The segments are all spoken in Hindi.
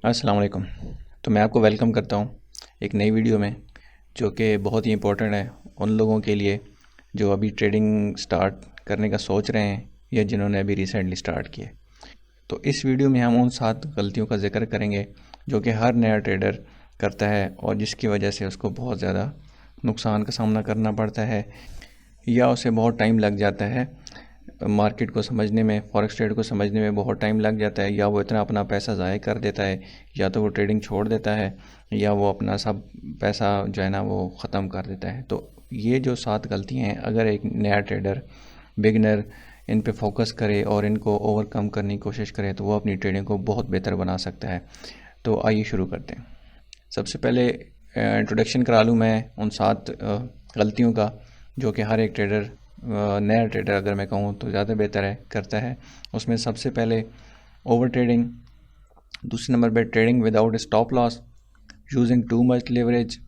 अस्सलाम वालेकुम। तो मैं आपको वेलकम करता हूँ एक नई वीडियो में, जो कि बहुत ही इम्पोर्टेंट है उन लोगों के लिए जो अभी ट्रेडिंग स्टार्ट करने का सोच रहे हैं या जिन्होंने अभी रिसेंटली स्टार्ट किया। तो इस वीडियो में हम उन 7 गलतियों का जिक्र करेंगे जो कि हर नया ट्रेडर करता है और जिसकी वजह से उसको बहुत ज़्यादा नुकसान का सामना करना पड़ता है या उसे बहुत टाइम लग जाता है मार्केट को समझने में, फॉरेक्स ट्रेड को समझने में बहुत टाइम लग जाता है, या वो इतना अपना पैसा ज़ाय कर देता है, या तो वो ट्रेडिंग छोड़ देता है, या वो अपना सब पैसा जो है ना वो ख़त्म कर देता है। तो ये जो 7 गलतियाँ हैं, अगर एक नया ट्रेडर बिगिनर इन पे फोकस करे और इनको ओवरकम करने की कोशिश करे तो वो अपनी ट्रेडिंग को बहुत बेहतर बना सकता है। तो आइए शुरू करते हैं। सबसे पहले इंट्रोडक्शन करा लूँ मैं उन 7 गलतियों का जो कि हर एक ट्रेडर, नया ट्रेडर अगर मैं कहूँ तो ज़्यादा बेहतर है, करता है। उसमें सबसे पहले ओवर ट्रेडिंग, दूसरे नंबर पे trading without stop loss, using too much leverage,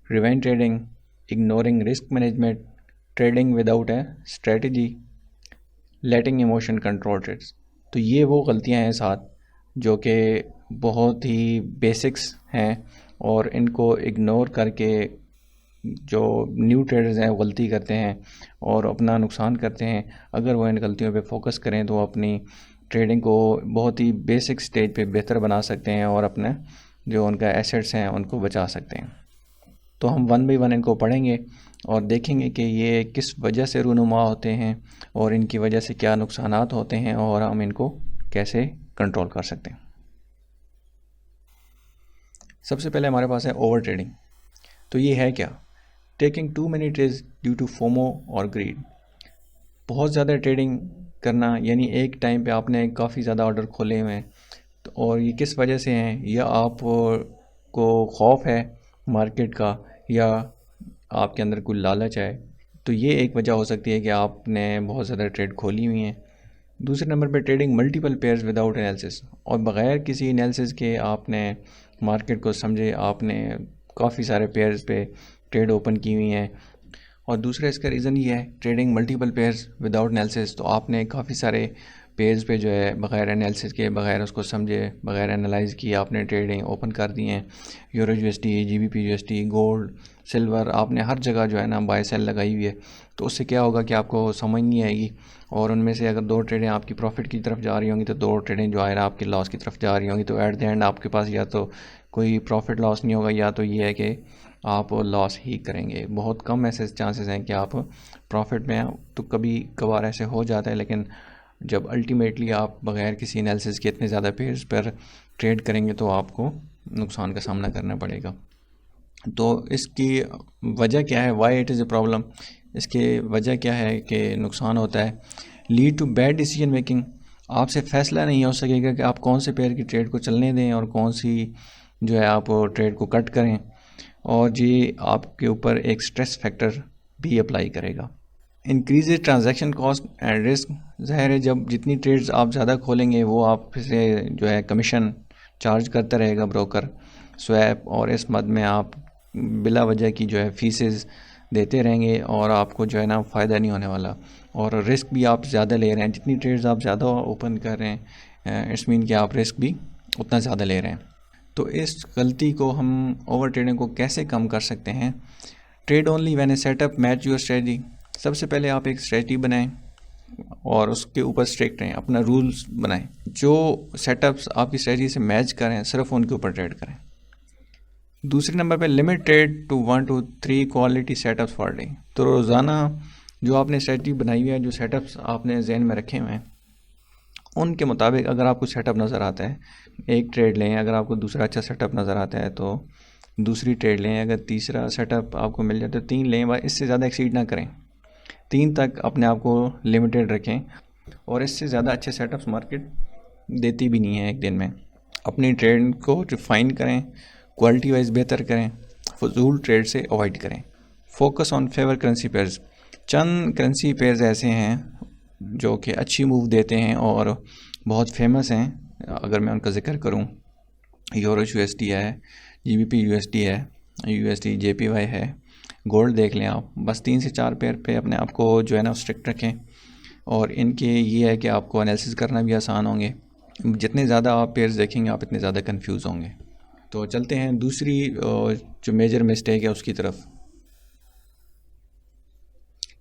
revenge trading, ignoring risk management, trading without a strategy, letting emotion control trades. तो ये वो गलतियाँ हैं 7 जो कि बहुत ही बेसिक्स हैं और इनको इग्नोर करके जो न्यू ट्रेडर्स हैं वो गलती करते हैं और अपना नुकसान करते हैं। अगर वो इन गलतियों पे फोकस करें तो अपनी ट्रेडिंग को बहुत ही बेसिक स्टेज पे बेहतर बना सकते हैं और अपने जो उनका एसेट्स हैं उनको बचा सकते हैं। तो हम वन बाई वन इनको पढ़ेंगे और देखेंगे कि ये किस वजह से रूनुमा होते हैं और इनकी वजह से क्या नुकसानात होते हैं और हम इनको कैसे कंट्रोल कर सकते हैं। सबसे पहले हमारे पास है ओवर ट्रेडिंग। तो ये है क्या? Taking too many trades due to FOMO और ग्रीड। बहुत ज़्यादा ट्रेडिंग करना, यानी एक टाइम पे आपने काफ़ी ज़्यादा ऑर्डर खोले हुए हैं तो, और ये किस वजह से हैं? या आप को खौफ है मार्केट का, या आपके अंदर कोई लालच है। तो ये एक वजह हो सकती है कि आपने बहुत ज़्यादा ट्रेड खोली हुई हैं। दूसरे नंबर पे trading multiple pairs without analysis, और बग़ैर किसी एनालिसिस के आपने मार्केट को समझे, आपने काफ़ी सारे पेयर्स पे ट्रेड ओपन की हुई हैं। और दूसरा इसका रीज़न ये है, trading multiple pairs without analysis, तो आपने काफ़ी सारे पेयर्स पे जो है बग़ैर एनालिसिस के, बग़ैर उसको समझे, बग़ैर एनालाइज किए आपने ट्रेडिंग ओपन कर दी हैं। Euro USD, GBP USD, gold, silver, आपने हर जगह जो है ना बाय सेल लगाई हुई है। तो उससे क्या होगा कि आपको समझ नहीं आएगी, और उनमें से अगर 2 ट्रेडें आपकी प्रॉफिट की तरफ जा रही होंगी तो 2 ट्रेडें जो है ना आपकी लॉस की तरफ जा रही होंगी। तो एट द एंड आपके पास या तो कोई प्रॉफिट लॉस नहीं होगा, या तो ये है कि आप लॉस ही करेंगे। बहुत कम ऐसे चांसेस हैं कि आप प्रॉफिट में हैं। तो कभी कभार ऐसे हो जाता है, लेकिन जब अल्टीमेटली आप बग़ैर किसी एनालिसिस के इतने ज़्यादा पेयर्स पर ट्रेड करेंगे तो आपको नुकसान का सामना करना पड़ेगा। तो इसकी वजह क्या है? Why it is a problem. इसके वजह क्या है कि नुकसान होता है? Lead to bad decision making. आपसे फ़ैसला नहीं हो सकेगा कि आप कौन से पेयर की ट्रेड को चलने दें और कौन सी जो है आप ट्रेड को कट करें, और ये आपके ऊपर एक स्ट्रेस फैक्टर भी अप्लाई करेगा। Increase transaction cost and risk. ज़ाहिर है जब जितनी ट्रेड्स आप ज़्यादा खोलेंगे वो आपसे जो है कमीशन चार्ज करता रहेगा ब्रोकर, स्वैप, और इस मद में आप बिला वजह की जो है फीसेस देते रहेंगे और आपको जो है ना फ़ायदा नहीं होने वाला। और रिस्क भी आप ज़्यादा ले रहे हैं, जितनी ट्रेड्स आप ज़्यादा ओपन कर रहे हैं इट्स मीन कि आप रिस्क भी उतना ज़्यादा ले रहे हैं। तो इस गलती को हम, ओवर ट्रेडिंग को कैसे कम कर सकते हैं? Trade only when A setup match your strategy. सबसे पहले आप एक स्ट्रेटजी बनाएं और उसके ऊपर स्ट्रिक्ट रहें, अपना रूल्स बनाएं। जो सेटअप्स आपकी स्ट्रेटजी से मैच करें सिर्फ उनके ऊपर ट्रेड करें। दूसरे नंबर पे limit trade to 1 to 3 quality setups for day. तो रोज़ाना जो आपने स्ट्रेटजी बनाई हुई है, जो सेटअप्स आपने जहन में रखे हुए हैं, उनके मुताबिक अगर आपको सेटअप नज़र आता है एक ट्रेड लें, अगर आपको दूसरा अच्छा सेटअप नज़र आता है तो दूसरी ट्रेड लें, अगर तीसरा सेटअप आपको मिल जाता है तो 3 लें, बस इससे ज़्यादा एक्सीड ना करें। 3 तक अपने आप को लिमिटेड रखें, और इससे ज़्यादा अच्छे सेटअप्स मार्केट देती भी नहीं है एक दिन में। अपनी ट्रेड को रिफाइन करें, क्वालिटी वाइज बेहतर करें, फजूल ट्रेड से अवॉइड करें। Focus on favour currency pairs. Chand currency pairs ऐसे हैं जो कि अच्छी मूव देते हैं और बहुत फेमस हैं। अगर मैं उनका जिक्र करूं, यूरो यूएसडी है, जीबीपी यूएसडी है, यूएसडी जेपीवाई है, गोल्ड देख लें आप। बस 3 से 4 पेयर पे अपने आप को जो है ना स्ट्रिक्ट रखें, और इनके ये है कि आपको एनालिसिस करना भी आसान होंगे जितने ज़्यादा आप पेयर्स देखेंगे आप इतने ज़्यादा कंफ्यूज होंगे। तो चलते हैं दूसरी जो मेजर मिस्टेक है उसकी तरफ।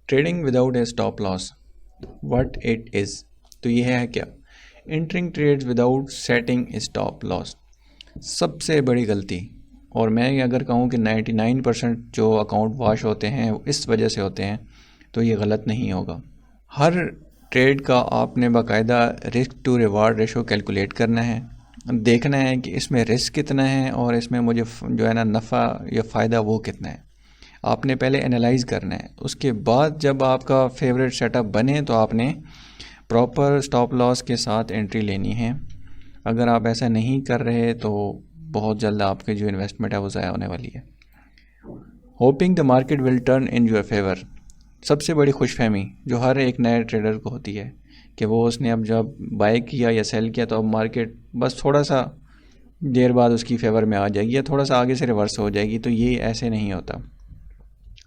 Trading without A stop loss, what it is. तो ये है क्या? एंटरिंग ट्रेड्स विदाउट सेटिंग ए स्टॉप लॉस, सबसे बड़ी गलती। और मैं अगर कहूँ कि 99% जो अकाउंट वॉश होते हैं इस वजह से होते हैं, तो ये गलत नहीं होगा। हर ट्रेड का आपने बाकायदा risk to reward ratio calculate करना है, देखना है कि इसमें रिस्क कितना है और इसमें मुझे जो है ना नफ़ा या फ़ायदा वो कितना है। आपने पहले एनालाइज करना है, उसके बाद जब आपका फेवरेट सेटअप बने तो आपने प्रॉपर स्टॉप लॉस के साथ एंट्री लेनी है। अगर आप ऐसा नहीं कर रहे तो बहुत जल्द आपके जो इन्वेस्टमेंट है वो ज़ाया होने वाली है। Hopping the market will turn in your favour, सबसे बड़ी खुशफहमी जो हर एक नए ट्रेडर को होती है कि वो उसने अब जब बाय किया या सेल किया तो अब मार्केट बस थोड़ा सा देर बाद उसकी फेवर में आ जाएगी या थोड़ा सा आगे से रिवर्स हो जाएगी। तो ये ऐसे नहीं होता।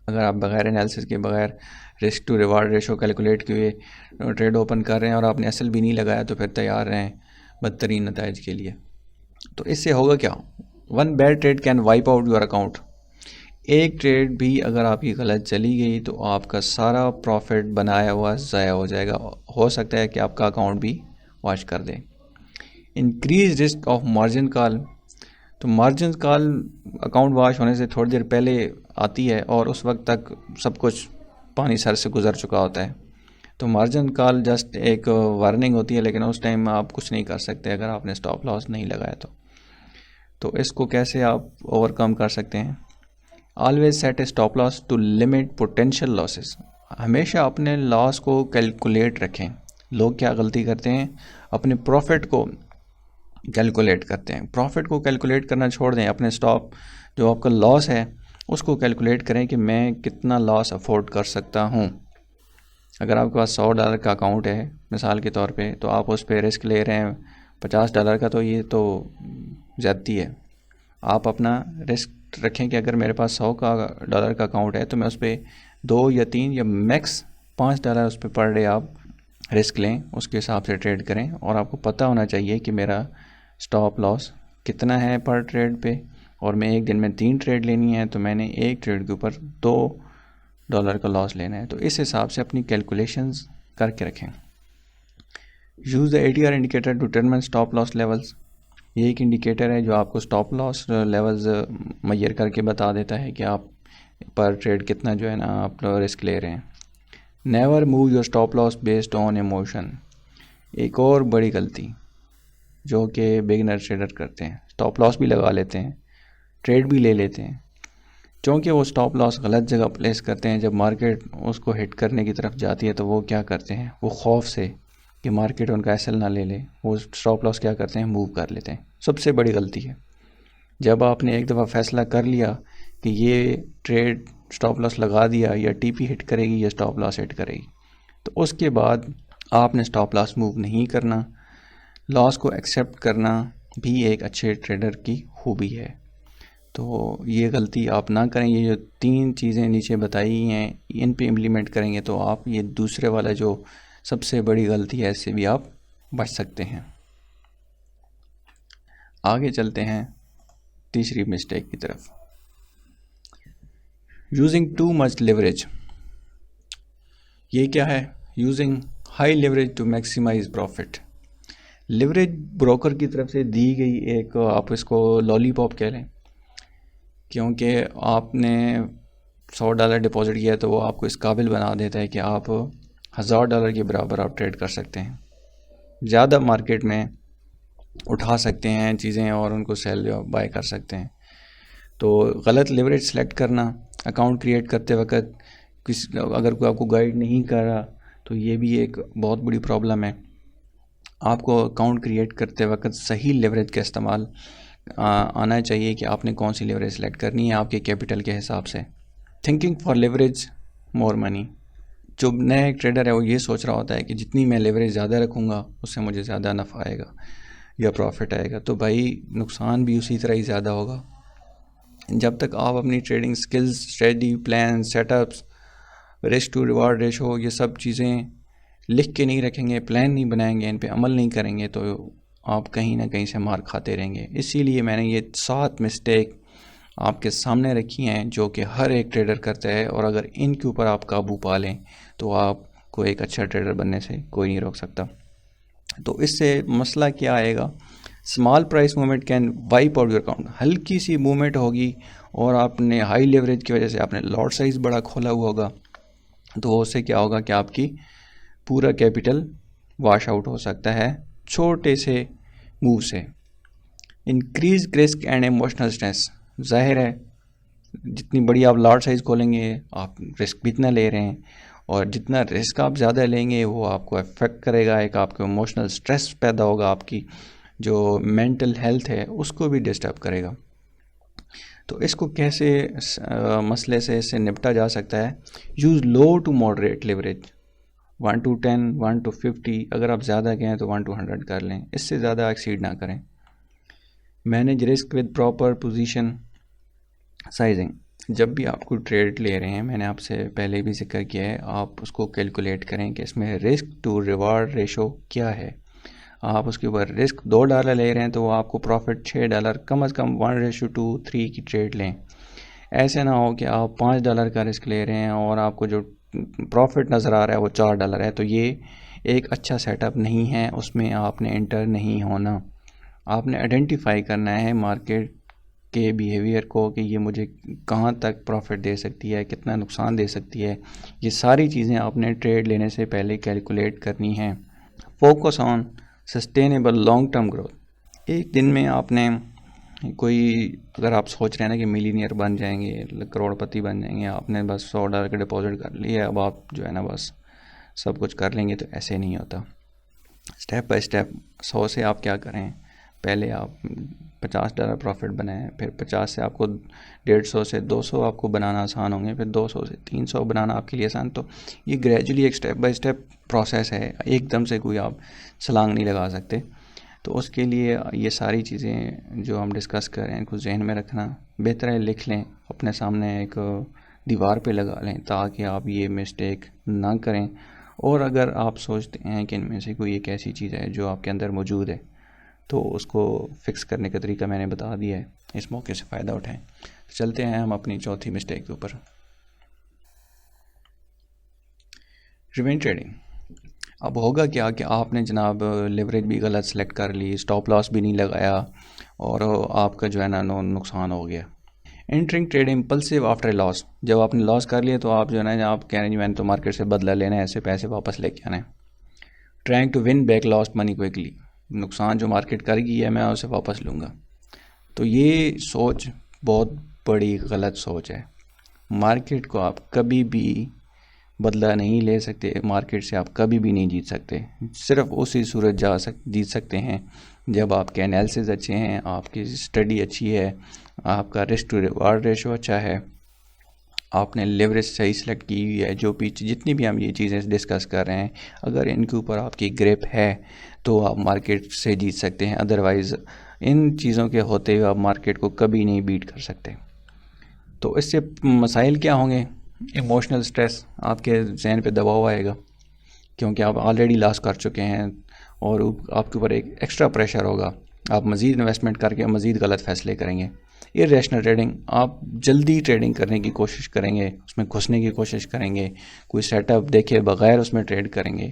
अगर आप बगैर एनालिसिस के, बगैर risk to reward ratio calculate किए ट्रेड ओपन कर रहे हैं और आपने एसएल भी नहीं लगाया तो फिर तैयार रहें बदतरीन नताइज के लिए। तो इससे होगा क्या? One bad trade can wipe out your account. एक ट्रेड भी अगर आपकी गलत चली गई तो आपका सारा प्रॉफिट बनाया हुआ ज़ाया हो जाएगा। हो सकता है कि आपका अकाउंट भी वॉश कर दे। Increase risk of margin call, तो मार्जिन कॉल अकाउंट वॉश होने से थोड़ी देर पहले आती है और उस वक्त तक सब कुछ पानी सर से गुजर चुका होता है। तो मार्जिन कॉल जस्ट एक वार्निंग होती है, लेकिन उस टाइम आप कुछ नहीं कर सकते अगर आपने स्टॉप लॉस नहीं लगाया तो इसको कैसे आप ओवरकम कर सकते हैं? Always set a stop loss to limit potential losses, हमेशा अपने लॉस को कैलकुलेट रखें। लोग क्या गलती करते हैं? अपने प्रॉफिट को कैलकुलेट करते हैं। प्रॉफिट को कैलकुलेट करना छोड़ दें, अपने स्टॉप जो आपका लॉस है उसको कैलकुलेट करें कि मैं कितना लॉस अफोर्ड कर सकता हूँ। अगर आपके पास $100 का अकाउंट है मिसाल के तौर पे, तो आप उस पर रिस्क ले रहे हैं $50 का, तो ये तो ज़्यादती है। आप अपना रिस्क रखें कि अगर मेरे पास $100 का अकाउंट है तो मैं उस पर 2 या 3 या मैक्स $5 उस पर पर डे आप रिस्क लें, उसके हिसाब से ट्रेड करें। और आपको पता होना चाहिए कि मेरा स्टॉप लॉस कितना है पर ट्रेड पे, और मैं एक दिन में 3 ट्रेड लेनी है तो मैंने एक ट्रेड के ऊपर $2 का लॉस लेना है। तो इस हिसाब से अपनी कैलकुलेशंस करके रखें। Use the ATR indicator to determine stop loss levels, ये एक इंडिकेटर है जो आपको स्टॉप लॉस लेवल्स मेजर करके बता देता है कि आप पर ट्रेड कितना जो है ना आप रिस्क ले रहे हैं। Never move your stop loss based on emotion, एक और बड़ी गलती जो कि बिगिनर ट्रेडर करते हैं। स्टॉप लॉस भी लगा लेते हैं, ट्रेड भी ले लेते हैं, क्योंकि वो स्टॉप लॉस गलत जगह प्लेस करते हैं। जब मार्केट उसको हिट करने की तरफ जाती है तो वो क्या करते हैं, वो खौफ से कि मार्केट उनका एसएल ना ले ले, वो स्टॉप लॉस क्या करते हैं, मूव कर लेते हैं। सबसे बड़ी गलती है। जब आपने एक दफ़ा फैसला कर लिया कि ये ट्रेड स्टॉप लॉस लगा दिया, या टीपी हिट करेगी या स्टॉप लॉस हिट करेगी, तो उसके बाद आपने स्टॉप लॉस मूव नहीं करना। लॉस को एक्सेप्ट करना भी एक अच्छे ट्रेडर की खूबी है। तो ये गलती आप ना करें। ये जो 3 चीज़ें नीचे बताई हैं इन पे इम्प्लीमेंट करेंगे तो आप ये दूसरे वाला जो सबसे बड़ी गलती है इससे भी आप बच सकते हैं। आगे चलते हैं तीसरी मिस्टेक की तरफ। यूजिंग टू मच लिवरेज, ये क्या है? Using high leverage to maximise profit. Leverage broker की तरफ से दी गई एक, आप इसको लॉलीपॉप कह लें, क्योंकि आपने $100 डिपॉजिट किया तो वो आपको इस काबिल बना देता है कि आप $1000 के बराबर आप ट्रेड कर सकते हैं, ज़्यादा मार्केट में उठा सकते हैं चीज़ें और उनको सेल बाय कर सकते हैं। तो गलत लिवरेज सेलेक्ट करना, अकाउंट क्रिएट करते वक्त अगर कोई आपको गाइड नहीं कर रहा तो ये भी एक बहुत बड़ी प्रॉब्लम है। आपको अकाउंट क्रिएट करते वक्त सही लिवरेज का इस्तेमाल आना चाहिए कि आपने कौन सी लिवरेज सेलेक्ट करनी है आपके कैपिटल के हिसाब से। Thinking for leverage more money, जो नया एक ट्रेडर है वो ये सोच रहा होता है कि जितनी मैं लिवरेज ज़्यादा रखूँगा उससे मुझे ज़्यादा नफ़ा आएगा या प्रॉफिट आएगा। तो भाई नुकसान भी उसी तरह ही ज़्यादा होगा। जब तक आप अपनी trading skills, strategy, plan, setups, risk to reward ratio, ये सब चीज़ें लिख के नहीं रखेंगे, प्लान नहीं बनाएंगे, इन पे अमल नहीं करेंगे, तो आप कहीं ना कहीं से मार खाते रहेंगे। इसीलिए मैंने ये 7 मिस्टेक आपके सामने रखी हैं जो कि हर एक ट्रेडर करता है, और अगर इनके ऊपर आप काबू पा लें तो आपको एक अच्छा ट्रेडर बनने से कोई नहीं रोक सकता। तो इससे मसला क्या आएगा, small price movement can wipe out your account. हल्की सी मूवमेंट होगी और आपने हाई लेवरेज की वजह से आपने लॉट साइज़ बड़ा खोला हुआ होगा, तो उससे क्या होगा कि आपकी पूरा कैपिटल वॉश आउट हो सकता है छोटे से मूव से। Increase risk and emotional stress, जाहिर है जितनी बड़ी आप लॉट साइज़ खोलेंगे आप रिस्क भी इतना ले रहे हैं, और जितना रिस्क आप ज़्यादा लेंगे वो आपको अफेक्ट करेगा, एक आपको इमोशनल स्ट्रेस पैदा होगा, आपकी जो मेंटल हेल्थ है उसको भी डिस्टर्ब करेगा। तो इसको कैसे मसले से इससे निपटा जा सकता है, use low to moderate leverage, 1 to 10, 1 to 50, अगर आप ज़्यादा कहें तो 1 to 100 कर लें, इससे ज़्यादा एक्सीड ना करें। Manage risk with proper position sizing, जब भी आपको ट्रेड ले रहे हैं, मैंने आपसे पहले भी जिक्र किया है, आप उसको कैलकुलेट करें कि इसमें रिस्क टू रिवार्ड रेशो क्या है। आप उसके ऊपर रिस्क $2 ले रहे हैं तो आपको प्रॉफिट $6, कम से कम 1:3 की ट्रेड लें। ऐसे ना हो कि आप $5 का रिस्क ले रहे हैं और आपको जो प्रॉफिट नज़र आ रहा है वो $4 है, तो ये एक अच्छा सेटअप नहीं है, उसमें आपने इंटर नहीं होना। आपने आइडेंटिफाई करना है मार्केट के बिहेवियर को कि ये मुझे कहाँ तक प्रॉफिट दे सकती है, कितना नुकसान दे सकती है, ये सारी चीज़ें आपने ट्रेड लेने से पहले कैलकुलेट करनी है। Focus on sustainable long term growth, एक दिन में आपने कोई, अगर आप सोच रहे हैं ना कि मिलीनियर बन जाएंगे, करोड़पति बन जाएंगे, आपने बस $100 का डिपॉजिट कर लिया, अब आप जो है ना बस सब कुछ कर लेंगे, तो ऐसे नहीं होता। स्टेप बाय स्टेप 100 से आप क्या करें, पहले आप $50 प्रॉफिट बनाएं, फिर 50 से आपको 150 से 200 आपको बनाना आसान होंगे, फिर 200 से 300 बनाना आपके लिए आसान। तो ये ग्रेजुअली एक स्टेप बाय स्टेप प्रोसेस है, एकदम से कोई आप छलांग नहीं लगा सकते। तो उसके लिए ये सारी चीज़ें जो हम डिस्कस कर रहे हैं इनको जहन में रखना, बेहतर है लिख लें, अपने सामने एक दीवार पे लगा लें ताकि आप ये मिस्टेक ना करें। और अगर आप सोचते हैं कि इनमें से कोई एक ऐसी चीज़ है जो आपके अंदर मौजूद है, तो उसको फिक्स करने का तरीका मैंने बता दिया है, इस मौके से फ़ायदा उठाएं। तो चलते हैं हम अपनी चौथी मिस्टेक के ऊपर, रिवेंज ट्रेडिंग। अब होगा क्या कि आपने जनाब लेवरेज भी गलत सेलेक्ट कर ली, स्टॉप लॉस भी नहीं लगाया, और आपका जो है ना नुकसान हो गया। Entering trade impulsive after loss, जब आपने लॉस कर लिया तो आप जो है ना, आप कह रहे हैं मैंने तो मार्केट से बदला लेना है, ऐसे पैसे वापस लेके आना है। Trying to win back lost money quickly, नुकसान जो मार्केट कर गई है मैं उसे वापस लूँगा। तो ये सोच बहुत बड़ी गलत सोच है। मार्केट को आप कभी भी बदला नहीं ले सकते, मार्केट से आप कभी भी नहीं जीत सकते। सिर्फ उसी सूरत जीत सकते हैं जब आपके एनालिसिस अच्छे हैं, आपकी स्टडी अच्छी है, आपका रिस्क टू रिवार्ड रेशो अच्छा है, आपने लेवरेज सही सेलेक्ट की हुई है। जो पीछे जितनी भी हम ये चीज़ें डिस्कस कर रहे हैं, अगर इनके ऊपर आपकी ग्रिप है तो आप मार्केट से जीत सकते हैं, अदरवाइज़ इन चीज़ों के होते हुए आप मार्केट को कभी नहीं बीट कर सकते। तो इससे मसाइल क्या होंगे, इमोशनल स्ट्रेस, आपके जहन पे दबाव आएगा क्योंकि आप ऑलरेडी लॉस कर चुके हैं, और आपके ऊपर एक एक्स्ट्रा प्रेशर होगा, आप मज़ीद इन्वेस्टमेंट करके मज़ीद गलत फ़ैसले करेंगे। इर्रेशनल ट्रेडिंग, आप जल्दी ट्रेडिंग करने की कोशिश करेंगे, उसमें घुसने की कोशिश करेंगे, कोई सेटअप देखे बगैर उसमें ट्रेड करेंगे।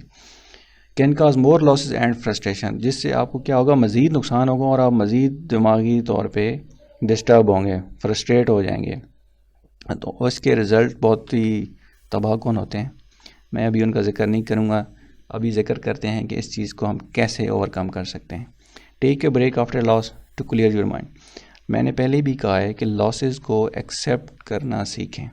Can cause more losses and frustration, जिससे आपको क्या होगा, मज़ीद नुकसान होगा और आप मज़ीद दिमागी तौर पे डिस्टर्ब होंगे, फ्रस्ट्रेट हो जाएंगे, तो उसके रिज़ल्ट बहुत ही तबाहकुन होते हैं। मैं अभी उनका जिक्र नहीं करूँगा, अभी जिक्र करते हैं कि इस चीज़ को हम कैसे ओवरकम कर सकते हैं। Take a break after loss to clear your mind, मैंने पहले भी कहा है कि लॉसेस को एक्सेप्ट करना सीखें।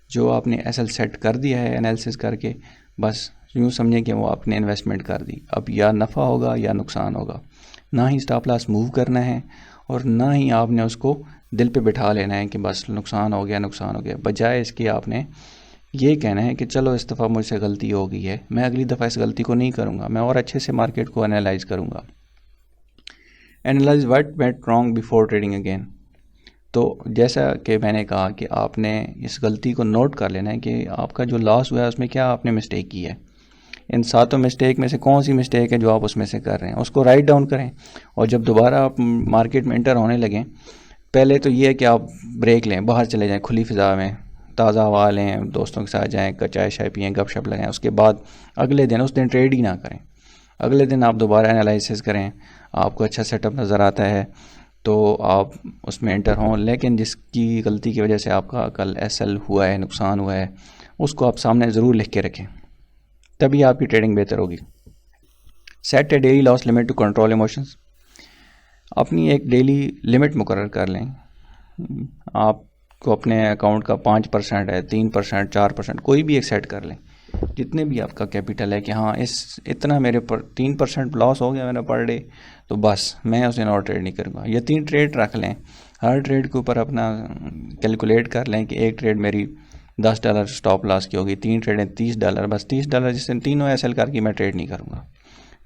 जो आपने एसएल सेट कर दिया है एनालिसिस करके, बस यूँ समझें कि वो आपने इन्वेस्टमेंट कर दी, अब या नफ़ा होगा या नुकसान होगा। ना ही स्टॉप लॉस मूव करना है और ना ही आपने उसको दिल पे बिठा लेना है कि बस नुकसान हो गया। बजाय इसके आपने ये कहना है कि चलो इस दफ़ा मुझसे गलती हो गई है, मैं अगली दफ़ा इस गलती को नहीं करूँगा, मैं और अच्छे से मार्केट को एनालाइज करूँगा। Analyse what went wrong before trading again, तो जैसा कि मैंने कहा कि आपने इस गलती को नोट कर लेना है कि आपका जो लॉस हुआ है उसमें क्या आपने मिस्टेक की है। इन 7 मिस्टेक में से कौन सी मिस्टेक है जो आप उसमें से कर रहे हैं, उसको राइट डाउन करें। और जब दोबारा आप मार्केट में एंटर होने लगें, पहले तो ये है कि आप ब्रेक लें, बाहर चले जाएं, खुली फ़िज़ा में ताज़ा हवा लें, दोस्तों के साथ जाएं, चाय शाय पिएँ, गपशप लगाएं। उसके बाद अगले दिन, उस दिन ट्रेड ही ना करें, अगले दिन आप दोबारा एनालिसिस करें, आपको अच्छा सेटअप नज़र आता है तो आप उसमें एंटर हों। लेकिन जिसकी गलती की वजह से आपका कल एसएल हुआ है, नुकसान हुआ है, उसको आप सामने ज़रूर लिख के रखें, तभी आपकी ट्रेडिंग बेहतर होगी। Set a daily loss limit to control emotions. अपनी एक डेली लिमिट मुकर्रर कर लें। आपको अपने अकाउंट का 5% है, 3%, 4%, कोई भी एक सेट कर लें, जितने भी आपका कैपिटल है कि हाँ इतना मेरे पर 3% लॉस हो गया मेरा पर डे, तो बस मैं उस दिन और ट्रेड नहीं करूँगा। या 3 ट्रेड रख लें, हर ट्रेड के ऊपर अपना कैलकुलेट कर लें कि एक ट्रेड मेरी $10 स्टॉप लॉस की होगी, 3 ट्रेडें $30, बस $30 जिस दिन तीनों एसएल करके मैं ट्रेड नहीं करूँगा।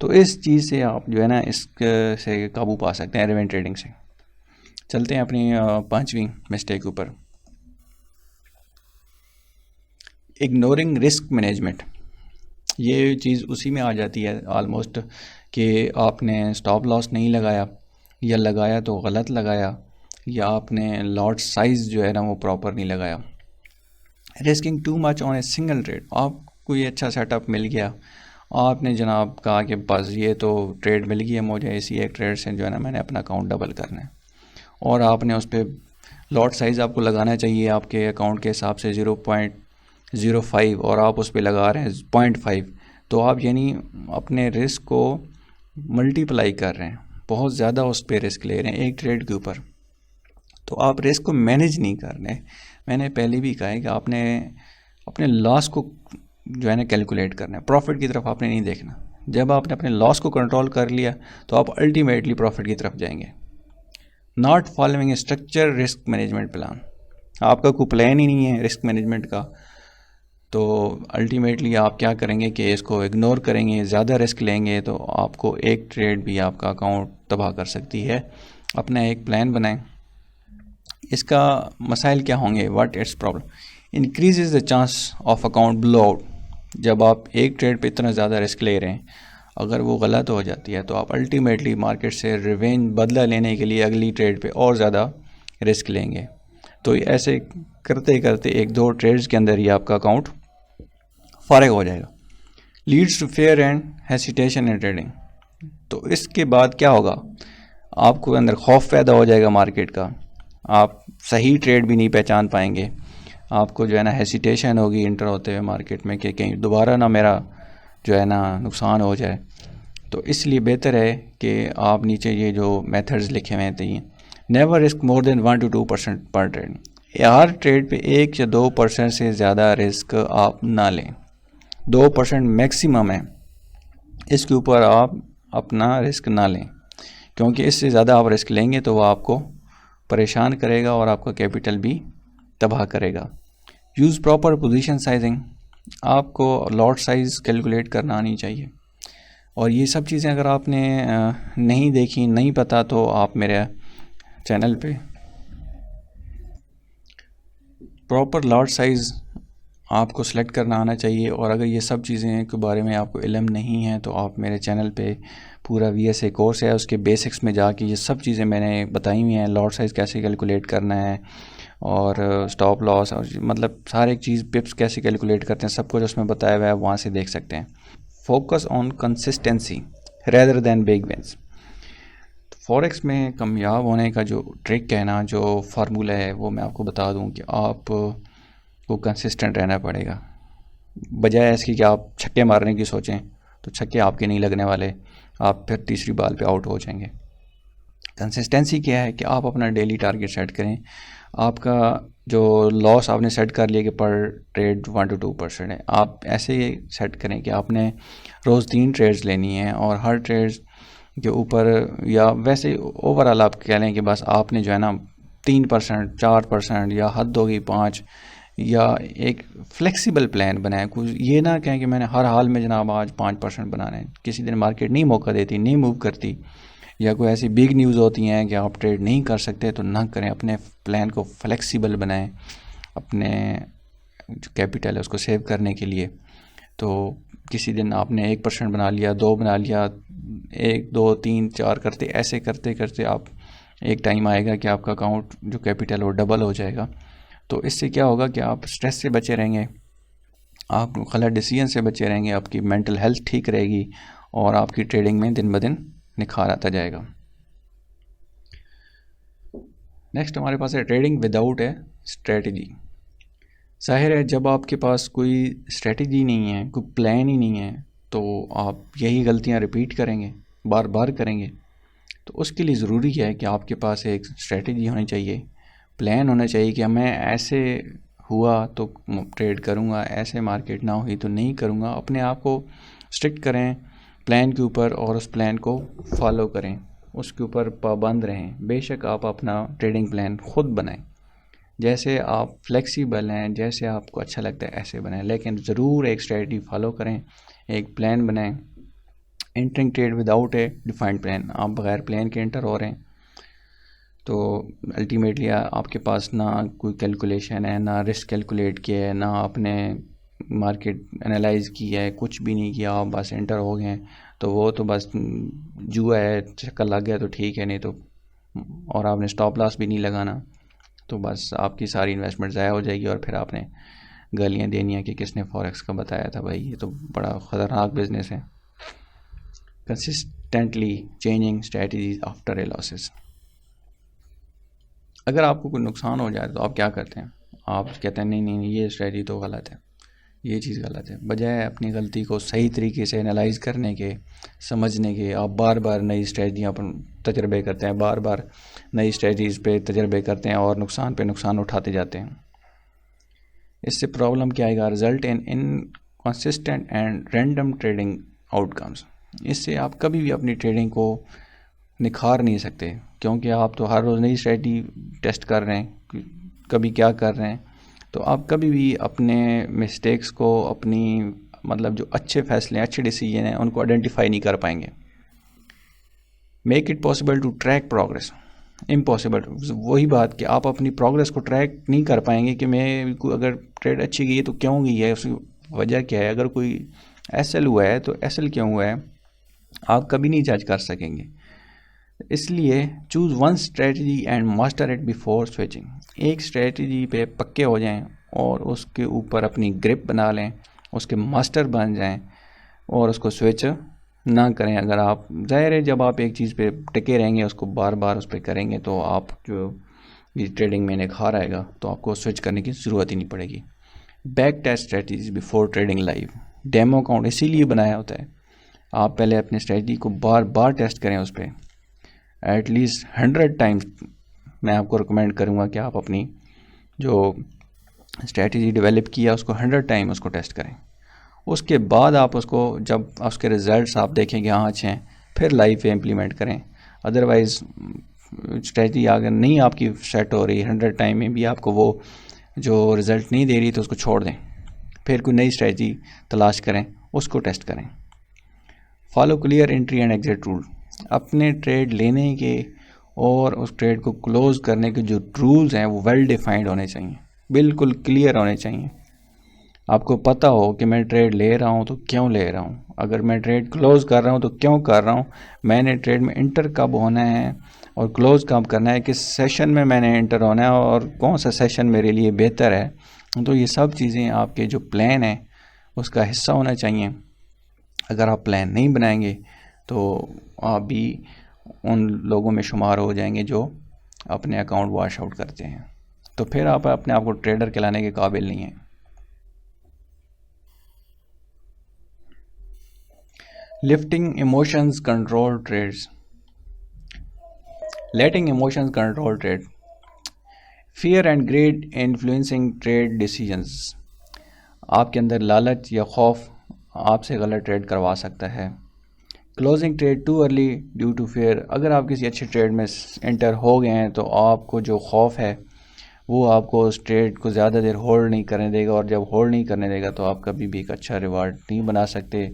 तो इस चीज़ से आप जो है ना इससे काबू पा सकते हैं, रिवेंज ट्रेडिंग से। चलते हैं अपनी 5वीं मिस्टेक ऊपर, इग्नोरिंग रिस्क मैनेजमेंट। ये चीज़ उसी में आ जाती है ऑलमोस्ट कि आपने स्टॉप लॉस नहीं लगाया, या लगाया तो गलत लगाया, या आपने लॉट साइज़ जो है ना वो प्रॉपर नहीं लगाया। Risking too much on a single trade. आपको ये अच्छा सेटअप मिल गया, आपने जनाब कहा कि बस ये तो ट्रेड मिल गई है मुझे, इसी एक ट्रेड से जो है ना मैंने अपना अकाउंट डबल करना है, और आपने उस पर लॉट साइज़ आपको लगाना चाहिए आपके अकाउंट के हिसाब से 0.05 और आप उस पर लगा रहे हैं 0.5, तो आप यानी अपने रिस्क को मल्टीप्लाई कर रहे हैं, बहुत ज़्यादा उस पर रिस्क ले रहे हैं एक ट्रेड के ऊपर, तो आप रिस्क को मैनेज नहीं कर रहे। मैंने पहले भी कहा है कि आपने अपने लॉस को जो है ना कैलकुलेट करना है, प्रॉफिट की तरफ आपने नहीं देखना। जब आपने अपने लॉस को कंट्रोल कर लिया तो आप अल्टीमेटली प्रॉफिट की तरफ जाएंगे। Not following structure risk management plan. आपका कोई प्लान ही नहीं है रिस्क मैनेजमेंट का, तो अल्टीमेटली आप क्या करेंगे कि इसको इग्नोर करेंगे, ज़्यादा रिस्क लेंगे, तो आपको एक ट्रेड भी आपका अकाउंट तबाह कर सकती है। अपना एक प्लान बनाएं। इसका मसाइल क्या होंगे, what it's problem, increases the chance of account blow out. जब आप एक ट्रेड पे इतना ज़्यादा रिस्क ले रहे हैं, अगर वो गलत हो जाती है तो आप अल्टीमेटली मार्केट से रिवेंज बदला लेने के लिए अगली ट्रेड पे और ज़्यादा रिस्क लेंगे। तो ऐसे करते करते 1-2 ट्रेड्स के अंदर ही आपका अकाउंट फारिग हो जाएगा। Leads to fear and hesitation in trading. तो इसके बाद क्या होगा, आपको अंदर खौफ पैदा हो जाएगा मार्केट का, आप सही ट्रेड भी नहीं पहचान पाएंगे, आपको जो है ना हेसिटेशन होगी इंटर होते हुए मार्केट में कि कहीं दोबारा ना मेरा जो है ना नुकसान हो जाए। तो इसलिए बेहतर है कि आप नीचे ये जो मेथड्स लिखे हुए हैं, never risk more than 1 to 2% पर ट्रेड। हर ट्रेड पे 1 या 2% से ज़्यादा रिस्क आप ना लें, 2% मैक्सिमम है, इसके ऊपर आप अपना रिस्क ना लें, क्योंकि इससे ज़्यादा आप रिस्क लेंगे तो वो आपको परेशान करेगा और आपका कैपिटल भी तबाह करेगा। Use proper position sizing. आपको लॉट साइज़ कैलकुलेट करना आनी चाहिए, और ये सब चीज़ें अगर आपने नहीं देखी, नहीं पता, तो आप मेरे चैनल पे प्रॉपर लॉट साइज़ आपको सेलेक्ट करना आना चाहिए। और अगर ये सब चीज़ें के बारे में आपको इल्म नहीं है तो आप मेरे चैनल पे पूरा VSA कोर्स है, उसके बेसिक्स में जाके ये सब चीज़ें मैंने बताई हुई हैं, लॉट साइज़ कैसे कैलकुलेट करना है और स्टॉप लॉस और मतलब सारे चीज़ पिप्स कैसे कैलकुलेट करते हैं, सब कुछ उसमें बताया हुआ है, वहाँ से देख सकते हैं। Focus on consistency rather than big wins. Forex में कामयाब होने का जो ट्रिक है ना, जो फार्मूला है, वो मैं आपको बता दूं कि आप को कंसिस्टेंट रहना पड़ेगा। बजाय इसकी कि आप छक्के मारने की सोचें तो छक्के आपके नहीं लगने वाले, आप फिर तीसरी बॉल पे आउट हो जाएंगे। कंसिस्टेंसी क्या है कि आप अपना डेली टारगेट सेट करें। आपका जो लॉस आपने सेट कर लिया कि पर ट्रेड 1 to 2% है, आप ऐसे सेट करें कि आपने रोज़ 3 ट्रेड्स लेनी है और हर ट्रेड के ऊपर, या वैसे ओवरऑल आप कह लें कि बस आपने जो है ना 3%, 4% या हद होगी 5, या एक फ्लेक्सिबल प्लान बनाए। कुछ ये ना कहें कि मैंने हर हाल में जनाब आज 5% बनाना है। किसी दिन मार्केट नहीं मौका देती, नहीं मूव करती, या कोई ऐसी बिग न्यूज़ होती हैं कि आप ट्रेड नहीं कर सकते, तो ना करें। अपने प्लान को फ्लेक्सिबल बनाएं अपने जो कैपिटल है उसको सेव करने के लिए। तो किसी दिन आपने 1% बना लिया, 2 बना लिया, 1 2 3 4 करते ऐसे करते करते आप एक टाइम आएगा कि आपका अकाउंट जो कैपिटल वो डबल हो जाएगा। तो इससे क्या होगा कि आप स्ट्रेस से बचे रहेंगे, आप गलत डिसीजन से बचे रहेंगे, आपकी मेंटल हेल्थ ठीक रहेगी और आपकी ट्रेडिंग में दिन ब दिन निखार आता जाएगा। नेक्स्ट हमारे पास है ट्रेडिंग विदाउट ए स्ट्रेटजी। जाहिर है जब आपके पास कोई स्ट्रेटजी नहीं है, कोई प्लान ही नहीं है, तो आप यही गलतियां रिपीट करेंगे, बार बार करेंगे। तो उसके लिए ज़रूरी है कि आपके पास एक स्ट्रेटजी होनी चाहिए, प्लान होना चाहिए कि मैं ऐसे हुआ तो ट्रेड करूँगा, ऐसे मार्केट ना हुई तो नहीं करूँगा। अपने आप को स्ट्रिक्ट करें प्लान के ऊपर और उस प्लान को फॉलो करें, उसके ऊपर पाबंद रहें। बेशक आप अपना ट्रेडिंग प्लान खुद बनाएं, जैसे आप फ्लेक्सिबल हैं, जैसे आपको अच्छा लगता है ऐसे बनाएं, लेकिन ज़रूर एक स्ट्रेटजी फॉलो करें, एक प्लान बनाएं। एंटरिंग ट्रेड विदाउट ए डिफाइंड प्लान, आप बगैर प्लान के एंटर हो रहे हैं तो अल्टीमेटली आपके पास ना कोई कैलकुलेशन है, ना रिस्क कैलकुलेट किया है, ना आपने मार्केट एनालाइज किया है, कुछ भी नहीं किया, आप बस एंटर हो गए हैं। तो वो तो बस जुआ है, चक्कर लग गया तो ठीक है, नहीं तो और आपने स्टॉप लॉस भी नहीं लगाना, तो बस आपकी सारी इन्वेस्टमेंट ज़ाया हो जाएगी और फिर आपने गालियाँ देनी है कि किसने फॉरेक्स का बताया था। भाई ये तो बड़ा ख़तरनाक बिजनेस है। Consistently changing strategies after a losses. अगर आपको कोई नुकसान हो जाए तो आप क्या करते हैं? आप कहते हैं नहीं नहीं नहीं ये स्ट्रेटजी तो गलत है, ये चीज़ गलत है। बजाय अपनी गलती को सही तरीके से एनालाइज करने के, समझने के, आप बार बार नई स्ट्रेटजियाँ पर तजर्बे करते हैं, बार बार नई स्ट्रेटजीज़ पे तजर्बे करते हैं और नुकसान पे नुकसान उठाते जाते हैं। इससे प्रॉब्लम क्या आएगा? Result in inconsistent and random trading outcomes. इससे आप कभी भी अपनी ट्रेडिंग को निखार नहीं सकते, क्योंकि आप तो हर रोज़ नई स्ट्रेटजी टेस्ट कर रहे हैं, कभी क्या कर रहे हैं। तो आप कभी भी अपने मिस्टेक्स को, अपनी मतलब जो अच्छे फैसले, अच्छे डिसीजन हैं, उनको आइडेंटिफाई नहीं कर पाएंगे। Make it possible to track progress, impossible. वही बात कि आप अपनी प्रोग्रेस को ट्रैक नहीं कर पाएंगे कि मैं अगर ट्रेड अच्छी गई है तो क्यों गई है, उसकी वजह क्या है, अगर कोई एसएल हुआ है तो एसएल क्यों हुआ है, आप कभी नहीं जज कर सकेंगे। इसलिए choose one strategy and master it before switching. एक स्ट्रेटजी पे पक्के हो जाएं और उसके ऊपर अपनी ग्रिप बना लें, उसके मास्टर बन जाएं और उसको स्विच ना करें। अगर आप, ज़ाहिर है जब आप एक चीज़ पे टिके रहेंगे, उसको बार बार उस पर करेंगे, तो आप जो ये ट्रेडिंग में निखार आएगा, तो आपको स्विच करने की ज़रूरत ही नहीं पड़ेगी। Back test strategies before trading live. Demo account इसीलिए बनाया होता है, आप पहले अपनी स्ट्रेटजी को बार बार टेस्ट करें, उस पर एटलीस्ट 100 टाइम्स। मैं आपको रिकमेंड करूँगा कि आप अपनी जो स्ट्रेटजी डेवलप किया उसको 100 टाइम उसको टेस्ट करें। उसके बाद आप उसको, जब उसके रिज़ल्ट्स आप देखेंगे हाँ अच्छे हैं, फिर लाइव पे इम्प्लीमेंट करें। अदरवाइज़ स्ट्रेटजी अगर नहीं आपकी सेट हो रही, 100 टाइम में भी आपको वो जो रिज़ल्ट नहीं दे रही, तो उसको छोड़ दें, फिर कोई नई स्ट्रेटजी तलाश करें, उसको टेस्ट करें। Follow clear entry and exit rule. अपने ट्रेड लेने के और उस ट्रेड को क्लोज़ करने के जो रूल्स हैं वो वेल डिफाइंड होने चाहिए, बिल्कुल क्लियर होने चाहिए। आपको पता हो कि मैं ट्रेड ले रहा हूँ तो क्यों ले रहा हूँ, अगर मैं ट्रेड क्लोज़ कर रहा हूँ तो क्यों कर रहा हूँ, मैंने ट्रेड में इंटर कब होना है और क्लोज़ कब करना है, किस सेशन में मैंने इंटर होना है और कौन सा सेशन मेरे लिए बेहतर है। तो ये सब चीज़ें आपके जो प्लान है उसका हिस्सा होना चाहिए। अगर आप प्लान नहीं बनाएंगे तो आप भी उन लोगों में शुमार हो जाएंगे जो अपने अकाउंट वॉश आउट करते हैं, तो फिर आप अपने आप को ट्रेडर कहलाने के काबिल नहीं हैं। Lifting emotions control trades. Letting emotions control trade. Fear and greed influencing trade decisions. आपके अंदर लालच या खौफ आपसे गलत ट्रेड करवा सकता है। Closing trade too early due to fear. अगर आप किसी अच्छे ट्रेड में एंटर हो गए हैं तो आपको जो खौफ है वो आपको उस ट्रेड को ज़्यादा देर होल्ड नहीं करने देगा, और जब होल्ड नहीं करने देगा तो आप कभी भी एक अच्छा रिवार्ड नहीं बना सकते।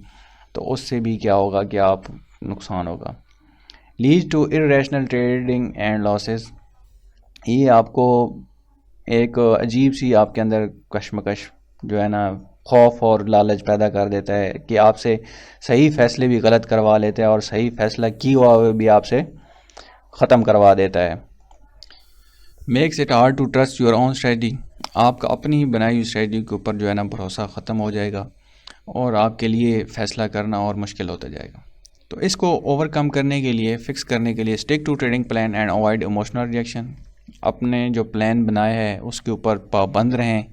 तो उससे भी क्या होगा कि आप नुकसान होगा। Lead to irrational trading and losses. ये आपको एक अजीब सी आपके अंदर कश्मकश जो है ना खौफ और लालच पैदा कर देता है कि आपसे सही फ़ैसले भी गलत करवा लेता है और सही फ़ैसला की हुआ भी आपसे ख़त्म करवा देता है। Makes it hard to trust your own strategy, आपका अपनी ही बनाई हुई स्ट्रेटजी के ऊपर जो है ना भरोसा ख़त्म हो जाएगा और आपके लिए फ़ैसला करना और मुश्किल होता जाएगा। तो इसको ओवरकम करने के लिए, फिक्स करने के लिए, stick to trading plan and avoid emotional reaction. अपने जो प्लान बनाया है उसके ऊपर पाबंद रहें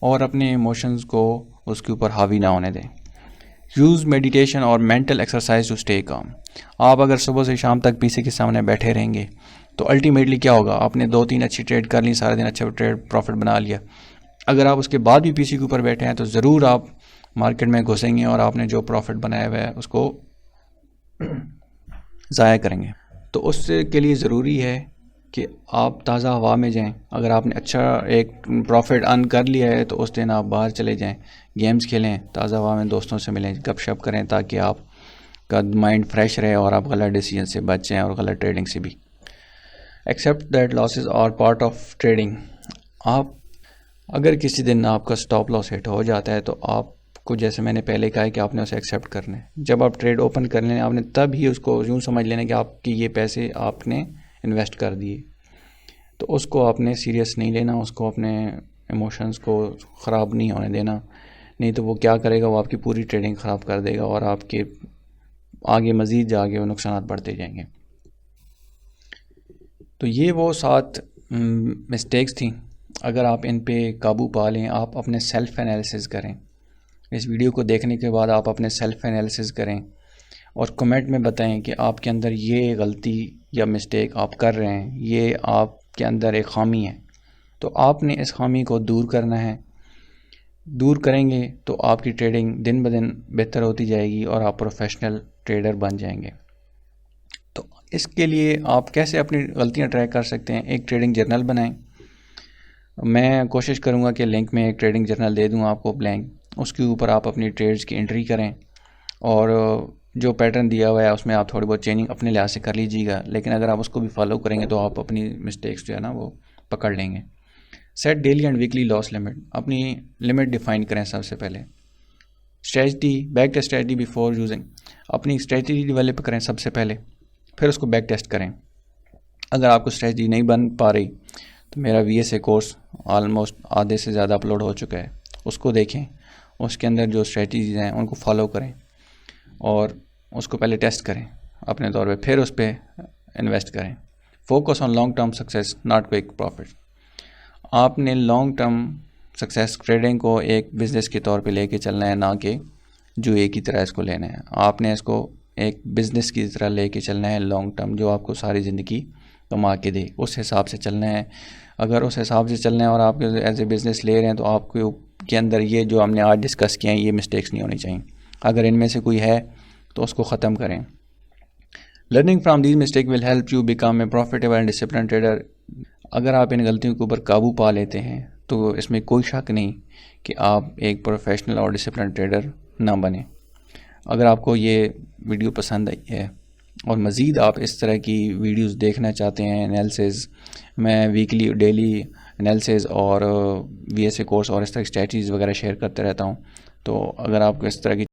और अपने इमोशंस को उसके ऊपर हावी ना होने दें। यूज़ मेडिटेशन और mental exercise to stay calm. आप अगर सुबह से शाम तक पीसी के सामने बैठे रहेंगे तो अल्टीमेटली क्या होगा, आपने 2-3 अच्छी ट्रेड कर ली, सारे दिन अच्छा ट्रेड प्रॉफिट बना लिया, अगर आप उसके बाद भी पीसी के ऊपर बैठे हैं तो ज़रूर आप मार्केट में घुसेंगे और आपने जो प्रॉफिट बनाया हुआ है उसको ज़ाया करेंगे। तो उसके के लिए ज़रूरी है कि आप ताज़ा हवा में जाएं। अगर आपने अच्छा एक प्रॉफिट अर्न कर लिया है तो उस दिन आप बाहर चले जाएं, गेम्स खेलें, ताज़ा हवा में दोस्तों से मिलें, गपशप करें ताकि आपका माइंड फ्रेश रहे और आप गलत डिसीजन से बच जाएँ और गलत ट्रेडिंग से भी। Accept that losses are part of trading. आप अगर किसी दिन आपका स्टॉप लॉस हिट हो जाता है तो आपको, जैसे मैंने पहले कहा है, कि आपने उसे एक्सेप्ट करना है। जब आप ट्रेड ओपन कर लें आपने, तब ही उसको यूँ समझ लेना कि आपके ये पैसे आपने इन्वेस्ट कर दिए, तो उसको आपने सीरियस नहीं लेना, उसको अपने इमोशंस को ख़राब नहीं होने देना। नहीं तो वो क्या करेगा, वो आपकी पूरी ट्रेडिंग ख़राब कर देगा और आपके आगे मज़ीद जाके वो नुकसान बढ़ते जाएंगे। तो ये वो 7 मिस्टेक्स थी। अगर आप इन पे काबू पा लें, आप अपने सेल्फ़ एनालिसिस करें, इस वीडियो को देखने के बाद आप अपने सेल्फ़ एनालिसिस करें और कमेंट में बताएं कि आपके अंदर ये गलती या मिस्टेक आप कर रहे हैं, ये आपके अंदर एक ख़ामी है, तो आपने इस ख़ामी को दूर करना है। दूर करेंगे तो आपकी ट्रेडिंग दिन ब दिन बेहतर होती जाएगी और आप प्रोफेशनल ट्रेडर बन जाएंगे। तो इसके लिए आप कैसे अपनी गलतियां ट्रैक कर सकते हैं? एक ट्रेडिंग जर्नल बनाएं। मैं कोशिश करूंगा कि लिंक में एक ट्रेडिंग जर्नल दे दूं आपको ब्लैंक, उसके ऊपर आप अपनी ट्रेड्स की एंट्री करें और जो पैटर्न दिया हुआ है उसमें आप थोड़ी बहुत चेंजिंग अपने लिहाज से कर लीजिएगा, लेकिन अगर आप उसको भी फॉलो करेंगे तो आप अपनी मिस्टेक्स जो है ना वो पकड़ लेंगे। Set daily and weekly loss limit, अपनी लिमिट डिफाइन करें सबसे पहले। Strategy, back test strategy before using, अपनी स्ट्रेटजी डेवलप करें सबसे पहले, फिर उसको बैक टेस्ट करें। अगर आपको स्ट्रेटजी नहीं बन पा रही तो मेरा VSA कोर्स ऑलमोस्ट आधे से ज़्यादा अपलोड हो चुका है, उसको देखें, उसके अंदर जो स्ट्रेटजीज़ हैं उनको फॉलो करें और उसको पहले टेस्ट करें अपने तौर पे, फिर उस पर इन्वेस्ट करें। Focus on long term success not quick profit. आपने लॉन्ग टर्म सक्सेस ट्रेडिंग को एक बिज़नेस के तौर पे लेके चलना है, ना कि जो एक ही तरह इसको लेना है। आपने इसको एक बिज़नेस की तरह लेके चलना है लॉन्ग टर्म, जो आपको सारी ज़िंदगी कमा के दे, उस हिसाब से चलना है। अगर उस हिसाब से चलना है और आप एज ए बिज़नेस ले रहे हैं तो आपको के अंदर ये जो हमने आज डिस्कस किए हैं ये मिस्टेक्स नहीं होनी चाहिए। अगर इनमें से कोई है तो उसको ख़त्म करें। Learning from these mistake will help you become a profitable and discipline trader. अगर आप इन गलतियों के ऊपर काबू पा लेते हैं तो इसमें कोई शक नहीं कि आप एक प्रोफेशनल और डिसिप्लिन ट्रेडर ना बने। अगर आपको ये वीडियो पसंद आई है और मज़ीद आप इस तरह की वीडियोस देखना चाहते हैं, एनालिसिस, मैं वीकली डेली एनालिसिस और VSA कोर्स और इस तरह की स्ट्रैटेजीज़ वगैरह शेयर करते रहता हूँ, तो अगर आपको इस तरह की